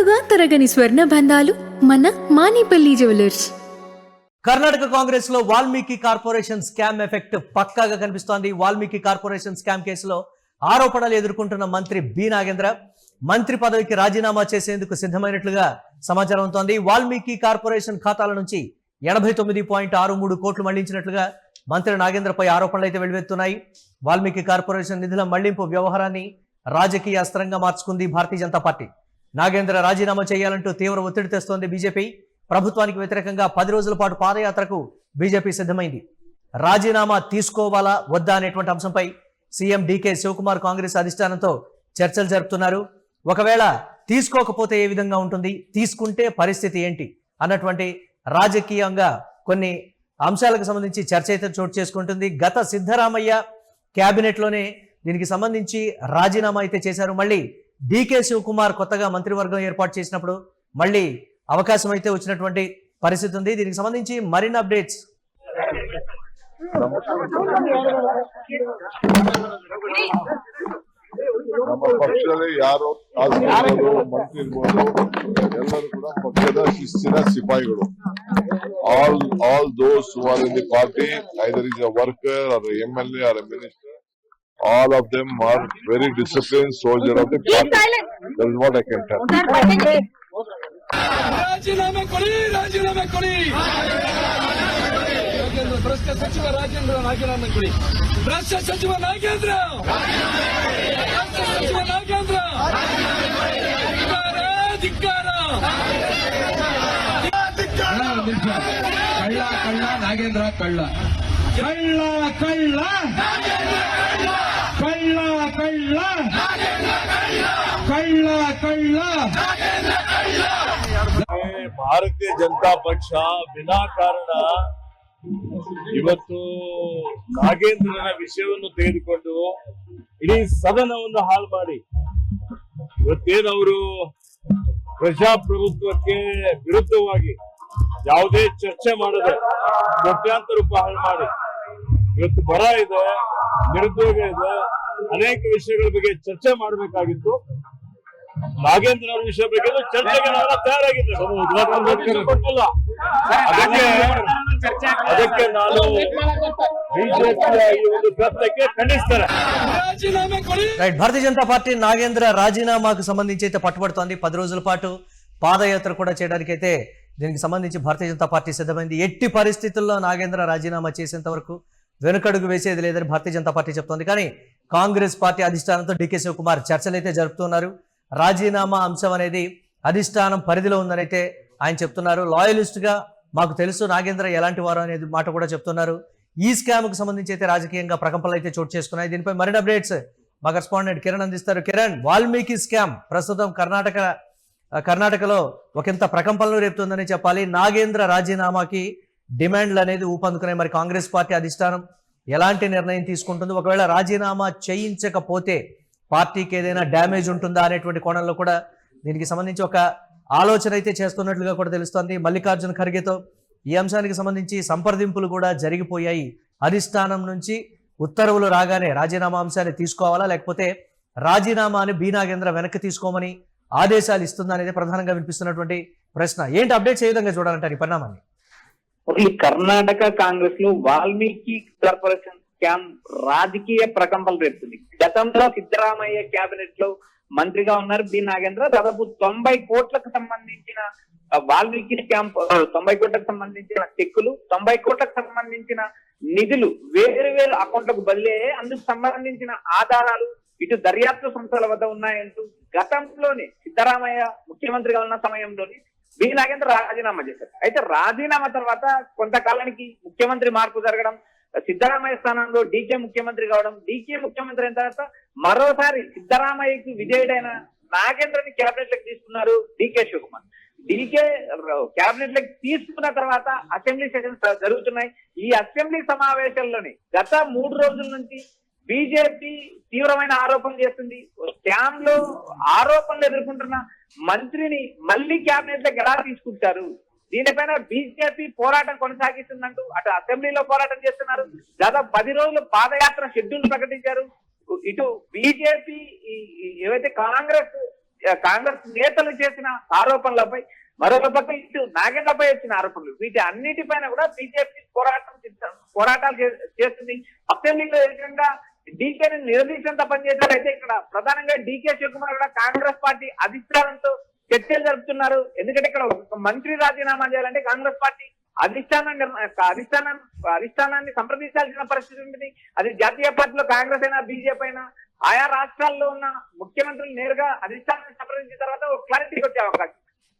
తరాలుగా తరగని స్వర్ణ బంధాలు మన మానిపల్లి జ్యువెలర్స్. కర్ణాటక కాంగ్రెస్ లో వాల్మీకి కార్పొరేషన్ స్కామ్ ఎఫెక్ట్ పక్కాగా కనిపిస్తోంది. వాల్మీకి కార్పొరేషన్ స్కామ్ కేసులో ఆరోపణలు ఎదుర్కొంటున్న మంత్రి బి నాగేంద్ర మంత్రి పదవికి రాజీనామా చేసేందుకు సిద్ధమైనట్లుగా సమాచారం అవుతోంది. వాల్మీకి కార్పొరేషన్ ఖాతాల నుంచి 89.63 కోట్లు మళ్లించినట్లుగా మంత్రి నాగేంద్రపై ఆరోపణలు అయితే వెలువెత్తున్నాయి. వాల్మీకి కార్పొరేషన్ నిధుల మళ్లింపు వ్యవహారాన్ని రాజకీయ అస్త్రంగా మార్చుకుంది భారతీయ జనతా పార్టీ. నాగేంద్ర రాజీనామా చేయాలంటూ తీవ్ర ఒత్తిడి తెస్తోంది బీజేపీ. ప్రభుత్వానికి వ్యతిరేకంగా 10 రోజుల పాటు పాదయాత్రకు బీజేపీ సిద్ధమైంది. రాజీనామా తీసుకోవాలా వద్దా అనేటువంటి అంశంపై సీఎం డీకే శివకుమార్ కాంగ్రెస్ అధిష్టానంతో చర్చలు జరుపుతున్నారు. ఒకవేళ తీసుకోకపోతే ఏ విధంగా ఉంటుంది, తీసుకుంటే పరిస్థితి ఏంటి అన్నటువంటి రాజకీయంగా కొన్ని అంశాలకు సంబంధించి చర్చ అయితే చోటు చేసుకుంటుంది. గత సిద్ధరామయ్య క్యాబినెట్లోనే దీనికి సంబంధించి రాజీనామా అయితే చేశారు. మళ్ళీ డీకే శివకుమార్ కొత్తగా మంత్రివర్గం ఏర్పాటు చేసినప్పుడు మళ్ళీ అవకాశం అయితే వచ్చినటువంటి పరిస్థితి ఉంది. దీనికి సంబంధించి మరిన్ని అప్డేట్స్ ನಮ್ಮ ಪಕ್ಷದಲ್ಲಿ ಯಾರು ಶಾಸಕರು ಮಂತ್ರಿ ಇರ್ಬೋದು ಎಲ್ಲರೂ ಕೂಡ ಪಕ್ಷದ ಶಿಸ್ತಿನ ಸಿಪಾಯಿಗಳು. all those who are in the party, either is a worker or a MLA or a minister, all of them are very disciplined soldier of the party. That is what I can tell. ರಾಜೀನಾಮೆ ಕೊಡಿ ಭ್ರಷ್ಟ ಸಚಿವ ರಾಜೀನಾಮೆ ಕೊಡಿ. ಭ್ರಷ್ಟ ಸಚಿವ ನಾಗೇಂದ್ರ ಧಿಕ್ಕಾರ. ಕಳ್ಳ ನಾಗೇಂದ್ರ ಕಳ್ಳ ಭಾರತೀಯ ಜನತಾ ಪಕ್ಷ ವಿನಾಕಾರಣ ಇವತ್ತು ನಾಗೇಂದ್ರನ ವಿಷಯವನ್ನು ತೆಗೆದುಕೊಂಡು ಇಡೀ ಸದನವನ್ನು ಹಾಳು ಮಾಡಿ ಇವತ್ತೇನವರು ಪ್ರಜಾಪ್ರಭುತ್ವಕ್ಕೆ ವಿರುದ್ಧವಾಗಿ ಯಾವುದೇ ಚರ್ಚೆ ಮಾಡದೆ ಕೋಟ್ಯಾಂತರ ರೂಪಾಯಿ ಹಾಳು ಮಾಡಿ ಇವತ್ತು ಬರ ಇದೆ, ನಿರುದ್ಯೋಗ ಇದೆ, ಅನೇಕ ವಿಷಯಗಳ ಬಗ್ಗೆ ಚರ್ಚೆ ಮಾಡಬೇಕಾಗಿತ್ತು. ನಾಗೇಂದ್ರ ಅವರ ವಿಷಯ ಬಗ್ಗೆ ಚರ್ಚೆಗೆ ನಾವೆಲ್ಲ ತಯಾರಾಗಿದ್ದೇವೆ. ಕೊಟ್ಟಿಲ್ಲ, ಅದಕ್ಕೆ ನಾನು ಬಿಜೆಪಿಯ ಈ ಒಂದು ಪ್ರಯತ್ನಕ್ಕೆ ಖಂಡಿಸ್ತೇನೆ. రైట్, భారతీయ జనతా పార్టీ నాగేంద్ర రాజీనామాకు సంబంధించి అయితే పట్టుబడుతోంది. 10 రోజుల పాటు పాదయాత్ర కూడా చేయడానికి అయితే దీనికి సంబంధించి భారతీయ జనతా పార్టీ సిద్ధమైంది. ఎట్టి పరిస్థితుల్లో నాగేంద్ర రాజీనామా చేసేంత వరకు వెనుకడుగు వేసేది లేదని భారతీయ జనతా పార్టీ చెప్తోంది. కానీ కాంగ్రెస్ పార్టీ అధిష్టానంతో డీకే శివకుమార్ చర్చలు అయితే జరుపుతున్నారు. రాజీనామా అంశం అనేది అధిష్టానం పరిధిలో ఉందని అయితే ఆయన చెప్తున్నారు. లాయలిస్ట్గా మాకు తెలుసు నాగేంద్ర ఎలాంటి వారు అనేది మాట కూడా చెప్తున్నారు. ఈ స్కామ్కు సంబంధించి అయితే రాజకీయంగా ప్రకంపనలు అయితే చోటు చేసుకున్నాయి. దీనిపై మరిన్ని అప్డేట్స్ మా కరెస్పాండెంట్ కిరణ్ అందిస్తారు. కిరణ్, వాల్మీకి స్కామ్ ప్రస్తుతం కర్ణాటకలో ఒకంత ప్రకంపనలు రేపుతుందని చెప్పాలి. నాగేంద్ర రాజీనామాకి డిమాండ్లు అనేది ఊపందుకున్నాయి. మరి కాంగ్రెస్ పార్టీ అధిష్టానం ఎలాంటి నిర్ణయం తీసుకుంటుంది? ఒకవేళ రాజీనామా చేయించకపోతే పార్టీకి ఏదైనా డ్యామేజ్ ఉంటుందా అనేటువంటి కోణంలో కూడా దీనికి సంబంధించి ఒక ఆలోచన అయితే చేస్తున్నట్లుగా కూడా తెలుస్తోంది. మల్లికార్జున ఖర్గేతో ఈ అంశానికి సంబంధించి సంప్రదింపులు కూడా జరిగిపోయాయి. అధిష్టానం నుంచి ఉత్తర్వులు రాగానే రాజీనామా అంశాన్ని తీసుకోవాలా, లేకపోతే రాజీనామాని బి నాగేంద్ర వెనక్కి తీసుకోమని ఆదేశాలు ఇస్తుందా అనేది ప్రధానంగా వినిపిస్తున్నటువంటి ప్రశ్న. ఏంటి అప్డేట్స్ ఏ విధంగా చూడాలంటారు ఈ పరిణామాన్ని? కర్ణాటక కాంగ్రెస్ లో వాల్మీకి కార్పొరేషన్ స్కామ్ రాజకీయ ప్రకంపనలు రేపుతుంది. గతంలో సిద్ధరామయ్య క్యాబినెట్ లో మంత్రిగా ఉన్నారు బి నాగేంద్ర. దాదాపు 90 కోట్లకు సంబంధించిన వాల్మీకి స్కామ్, 90 కోట్లకు సంబంధించిన చెక్కులు, 90 కోట్లకు సంబంధించిన నిధులు వేరు అకౌంట్లకు బదిలీ, అందుకు సంబంధించిన ఆధారాలు ఇటు దర్యాప్తు సంస్థల వద్ద ఉన్నాయంటూ గతంలోనే సిద్ధరామయ్య ముఖ్యమంత్రిగా ఉన్న సమయంలోనే బి నాగేంద్ర రాజీనామా చేశారు. అయితే రాజీనామా తర్వాత కొంతకాలానికి ముఖ్యమంత్రి మార్పు జరగడం, సిద్ధరామయ్య స్థానంలో డీకే ముఖ్యమంత్రి కావడం, డీకే ముఖ్యమంత్రి అయిన తర్వాత మరోసారి సిద్ధరామయ్యకి విజయుడైన నాగేంద్రని క్యాబినెట్ లకు తీసుకున్నారు డీకే శివకుమార్. డీకే క్యాబినెట్ లకు తీసుకున్న తర్వాత అసెంబ్లీ సెషన్స్ జరుగుతున్నాయి. ఈ అసెంబ్లీ సమావేశాల్లోనే గత 3 రోజుల నుంచి బీజేపీ తీవ్రమైన ఆరోపణలు చేస్తుంది. స్కామ్ లో ఆరోపణలు ఎదుర్కొంటున్న మంత్రిని మళ్ళీ క్యాబినెట్ లకు ఎలా తీసుకుంటారు, దీనిపైన బీజేపీ పోరాటం కొనసాగిస్తుందంటూ అటు అసెంబ్లీలో పోరాటం చేస్తున్నారు. దాదాపు 10 రోజులు పాదయాత్ర షెడ్యూల్ ప్రకటించారు. ఇటు బీజేపీ ఏవైతే కాంగ్రెస్ కాంగ్రెస్ నేతలు చేసిన ఆరోపణలపై, మరొక పక్క ఇటు నాగేంద్రపై వచ్చిన ఆరోపణలు, వీటి అన్నిటిపైన కూడా బీజేపీ పోరాటాలు చేస్తుంది. అసెంబ్లీలో ఏకంగా డీకేని నిలదీసేంత పనిచేశారైతే ఇక్కడ ప్రధానంగా డీకే శివకుమార్ కూడా కాంగ్రెస్ పార్టీ అధిష్టానంతో చర్చలు జరుపుతున్నారు. ఎందుకంటే ఇక్కడ ఒక మంత్రి రాజీనామా చేయాలంటే కాంగ్రెస్ పార్టీ అధిష్టానాన్ని సంప్రదించాల్సిన పరిస్థితి ఉంటుంది. అది జాతీయ పార్టీలో కాంగ్రెస్ అయినా బీజేపీ అయినా ఆయా రాష్ట్రాల్లో ఉన్న ముఖ్యమంత్రులు నేరుగా అధిష్టానాన్ని సంప్రదించిన తర్వాత ఒక క్లారిటీకి వచ్చే అవకాశం.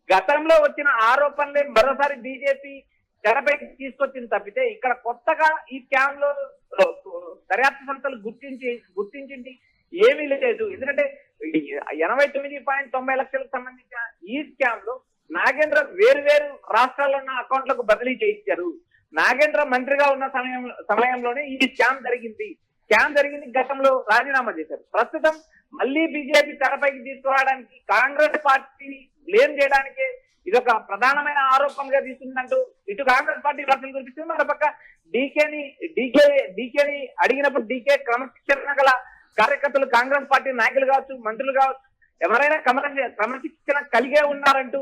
గతంలో వచ్చిన ఆరోపణలే మరోసారి బీజేపీ తెరపైకి తీసుకొచ్చింది తప్పితే ఇక్కడ కొత్తగా ఈ స్కామ్ లో దర్యాప్తు సంస్థలు గుర్తించింది ఏమీ లేదు. ఎందుకంటే 89.90 లక్షలకు సంబంధించిన ఈ స్కామ్ లో నాగేంద్ర వేరు రాష్ట్రాల్లో ఉన్న అకౌంట్లకు బదిలీ చేయించారు. నాగేంద్ర మంత్రిగా ఉన్న సమయంలోనే ఈ స్కామ్ జరిగింది. గతంలో రాజీనామా చేశారు. ప్రస్తుతం మళ్ళీ బీజేపీ తెరపైకి తీసుకురావడానికి, కాంగ్రెస్ పార్టీని బ్లేమ్ చేయడానికే ఇదొక ప్రధానమైన ఆరోపణగా తీసుకుందంటూ ఇటు కాంగ్రెస్ పార్టీ వర్షం కురిపిస్తుంది. మరోపక్క డీకేని అడిగినప్పుడు డీకే క్రమశిక్షణ గల కార్యకర్తలు, కాంగ్రెస్ పార్టీ నాయకులు కావచ్చు, మంత్రులు కావచ్చు, ఎవరైనా క్రమశిక్షణ కలిగే ఉన్నారంటూ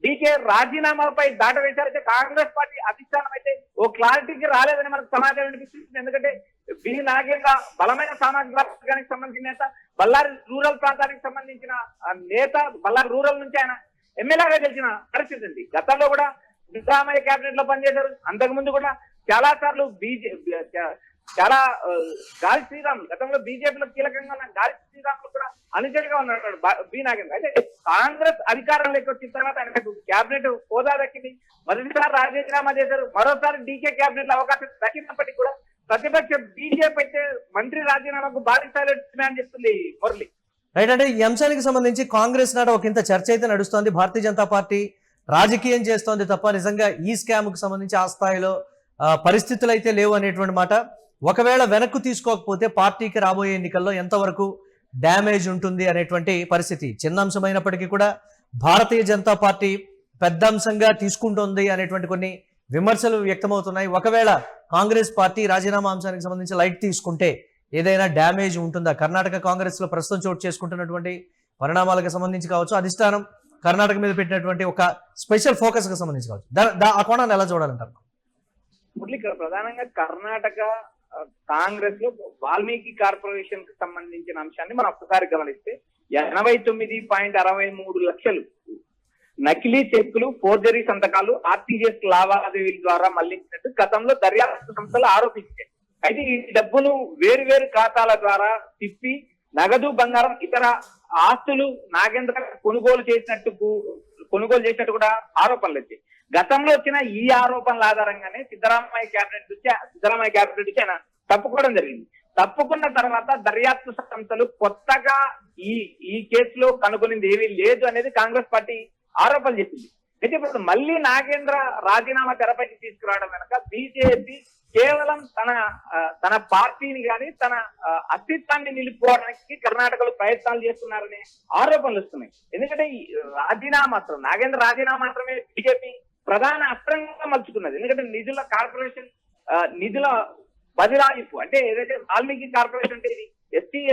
డీకే రాజీనామాపై దాట వేశారైతే కాంగ్రెస్ పార్టీ అధిష్టానం అయితే ఓ క్లారిటీకి రాలేదని మనకు సమాచారం వినిపిస్తుంది. ఎందుకంటే బి నాగేంద్ర బలమైన సామాజిక వర్గానికి సంబంధించిన నేత, బళ్ళారి రూరల్ ప్రాంతానికి సంబంధించిన నేత, బళ్ళారి రూరల్ నుంచి ఆయన ఎమ్మెల్యేగా గెలిచిన పరిస్థితి ఉంది. గతంలో కూడా సిద్ధరామయ్య కేబినెట్ లో పనిచేశారు. అంతకుముందు కూడా చాలా సార్లు గాలి శ్రీరాములు గతంలో బీజేపీలో కీలకంగా ఉన్న గాలి శ్రీరాములు కూడా అనుచరుగా ఉన్నాడు బి నాగేంద్ర. అయితే కాంగ్రెస్ అధికారంలోకి వచ్చిన తర్వాత ఆయనకు కేబినెట్ హోదా దక్కింది. మొదటిసారి రాజీనామా చేశారు. మరోసారి డీకే కేబినెట్ లో అవకాశం దక్కినప్పటికీ కూడా ప్రతిపక్ష బీజేపీ అయితే మంత్రి రాజీనామాకు భారీ స్థాయిలో డిమాండ్ చేస్తుంది. మురళి రైట్, అంటే ఈ అంశానికి సంబంధించి కాంగ్రెస్ నాడు ఒక ఇంత చర్చ అయితే నడుస్తోంది. భారతీయ జనతా పార్టీ రాజకీయం చేస్తోంది తప్ప నిజంగా ఈ స్కామ్ కు సంబంధించి ఆ స్థాయిలో పరిస్థితులు అయితే లేవు అనేటువంటి మాట. ఒకవేళ వెనక్కు తీసుకోకపోతే పార్టీకి రాబోయే ఎన్నికల్లో ఎంతవరకు డ్యామేజ్ ఉంటుంది అనేటువంటి పరిస్థితి. చిన్న అంశమైనప్పటికీ కూడా భారతీయ జనతా పార్టీ పెద్ద అంశంగా తీసుకుంటోంది అనేటువంటి కొన్ని విమర్శలు వ్యక్తమవుతున్నాయి. ఒకవేళ కాంగ్రెస్ పార్టీ రాజీనామా అంశానికి సంబంధించి లైట్ తీసుకుంటే ఏదైనా డ్యామేజ్ ఉంటుందా? కర్ణాటక కాంగ్రెస్ లో ప్రస్తుతం చోటు చేసుకుంటున్నటువంటి పరిణామాలకు సంబంధించి కావచ్చు, అధిష్టానం కర్ణాటక మీద పెట్టినటువంటి ఒక స్పెషల్ ఫోకస్ కి సంబంధించి కావచ్చు, ఆ కోణాన్ని ఎలా చూడాలంటారు? ఇక్కడ ప్రధానంగా కర్ణాటక కాంగ్రెస్ లో వాల్మీకి కార్పొరేషన్ కి సంబంధించిన అంశాన్ని మనం ఒక్కసారి గమనిస్తే 89.63 లక్షలు నకిలీ చెక్కులు, ఫోర్జరీ సంతకాలు, ఆర్టీజీఎస్ లావాదేవీల ద్వారా మళ్లించినట్టు గతంలో దర్యాప్తు సంస్థలు ఆరోపించాయి. అయితే ఈ డబ్బును వేరు ఖాతాల ద్వారా తిప్పి నగదు, బంగారం, ఇతర ఆస్తులు నాగేంద్ర కొనుగోలు చేసినట్టు కూడా ఆరోపణలు వచ్చాయి. గతంలో వచ్చిన ఈ ఆరోపణల ఆధారంగానే సిద్ధరామయ్య క్యాబినెట్ నుంచి ఆయన తప్పుకోవడం జరిగింది. తప్పుకున్న తర్వాత దర్యాప్తు సంస్థలు కొత్తగా ఈ కేసులో కనుగొనింది ఏమీ లేదు అనేది కాంగ్రెస్ పార్టీ ఆరోపణలు చెప్పింది. అయితే ఇప్పుడు మళ్ళీ నాగేంద్ర రాజీనామా తెరపైకి తీసుకురావడం వెనక బీజేపీ కేవలం తన పార్టీని కానీ తన అస్తిత్వాన్ని నిలుపుకోవడానికి కర్ణాటకలో ప్రయత్నాలు చేస్తున్నారనే ఆరోపణలు వస్తున్నాయి. ఎందుకంటే ఈ నాగేంద్ర రాజీనామా మాత్రమే బీజేపీ ప్రధాన అస్త్రంగా మలుచుకున్నది. ఎందుకంటే కార్పొరేషన్ నిధుల బదిలాయింపు అంటే ఏదైతే వాల్మీకి కార్పొరేషన్ అంటే ఇది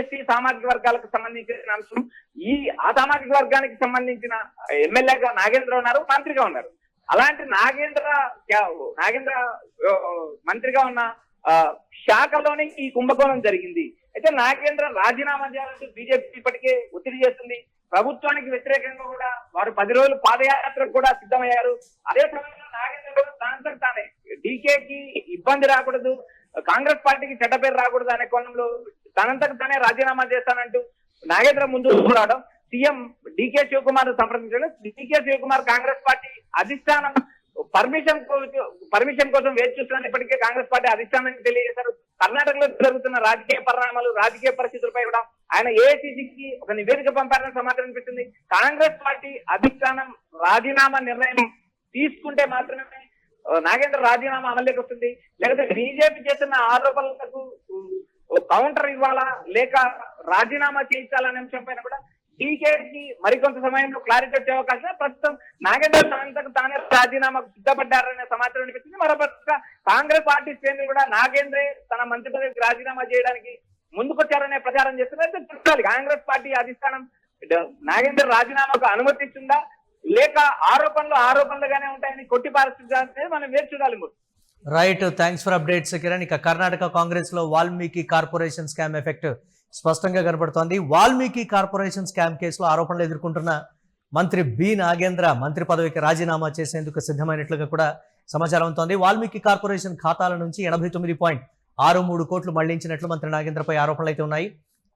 ఎస్సీ సామాజిక వర్గాలకు సంబంధించిన అంశం. ఆ సామాజిక వర్గానికి సంబంధించిన ఎమ్మెల్యేగా నాగేంద్ర ఉన్నారు, మంత్రిగా ఉన్నారు. అలాంటి నాగేంద్ర మంత్రిగా ఉన్న శాఖలోనే ఈ కుంభకోణం జరిగింది. అయితే నాగేంద్ర రాజీనామా చేయాలంటూ బీజేపీ ఇప్పటికే ఒత్తిడి చేస్తుంది. ప్రభుత్వానికి వ్యతిరేకంగా కూడా వారు 10 రోజులు పాదయాత్రకు కూడా సిద్ధమయ్యారు. అదే సమయంలో నాగేంద్ర కూడా తనంతట తానే డీకేకి ఇబ్బంది రాకూడదు, కాంగ్రెస్ పార్టీకి చెడ్డ పేరు రాకూడదు అనే కోణంలో తనంతట తానే రాజీనామా చేస్తానంటూ నాగేంద్ర ముందు రావడం, సీఎం డీకే శివకుమార్ సంప్రదించడం, డీకే శివకుమార్ కాంగ్రెస్ పార్టీ అధిష్టానం పర్మిషన్ కోసం వేచి చూస్తున్న ఇప్పటికే కాంగ్రెస్ పార్టీ అధిష్టానానికి తెలియజేశారు. కర్ణాటకలో జరుగుతున్న రాజకీయ పరిణామాలు, రాజకీయ పరిస్థితులపై కూడా ఆయన ఏఐసీసీకి ఒక నివేదిక పంపారని సమాచారం అనిపిస్తుంది. కాంగ్రెస్ పార్టీ అధిష్టానం రాజీనామా నిర్ణయం తీసుకుంటే మాత్రమే నాగేంద్ర రాజీనామా అమల్లోకి వస్తుంది. లేకపోతే బీజేపీ చేస్తున్న ఆరోపణలకు కౌంటర్ ఇవ్వాలా లేక రాజీనామా చేయించాలనే అంశం పైన కూడా డీకేకి మరికొంత సమయంలో క్లారిటీ వచ్చే అవకాశం. ప్రస్తుతం నాగేంద్ర తనంతకు తానే రాజీనామాకు సిద్ధపడ్డారనే సమాచారం అనిపిస్తుంది. మరోపక్క కాంగ్రెస్ పార్టీ శ్రేణులు కూడా నాగేంద్రే తన మంత్రి పదవికి రాజీనామా చేయడానికి ముందుకొచ్చారనే ప్రచారం చేస్తున్నారు. చూడాలి కాంగ్రెస్ పార్టీ అధిష్టానం నాగేంద్ర రాజీనామాకు అనుమతిస్తుందా లేక ఆరోపణలుగానే ఉంటాయని కొట్టి పారిస్తుంది మనం వేచి చూడాలి. Right, thanks for updates Kiran. ఇక కర్ణాటక కాంగ్రెస్ లో వాల్మీకి కార్పొరేషన్ స్కామ్ ఎఫెక్ట్ స్పష్టంగా కనబడుతోంది. వాల్మీకి కార్పొరేషన్ స్కామ్ కేసులో ఆరోపణలు ఎదుర్కొంటున్న మంత్రి బి నాగేంద్ర మంత్రి పదవికి రాజీనామా చేసేందుకు సిద్ధమైనట్లుగా కూడా సమాచారం అవుతోంది. వాల్మీకి కార్పొరేషన్ ఖాతాల నుంచి 89.63 కోట్లు మళ్లించినట్లు మంత్రి నాగేంద్రపై ఆరోపణలు అయితే ఉన్నాయి.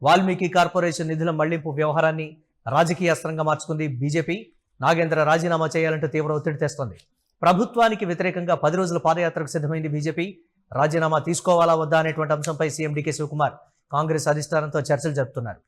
వాల్మీకి కార్పొరేషన్ నిధుల మళ్లింపు వ్యవహారాన్ని రాజకీయ అస్త్రంగా మార్చుకుంది బీజేపీ. నాగేంద్ర రాజీనామా చేయాలంటూ తీవ్ర ఒత్తిడి తెస్తోంది. ప్రభుత్వానికి వ్యతిరేకంగా 10 రోజుల పాదయాత్రకు సిద్ధమైంది బీజేపీ. రాజీనామా తీసుకోవాలా వద్దా అనేటువంటి అంశంపై సీఎం డీకే శివకుమార్ కాంగ్రెస్ అధిష్టానంతో చర్చలు జరుపుతున్నారు.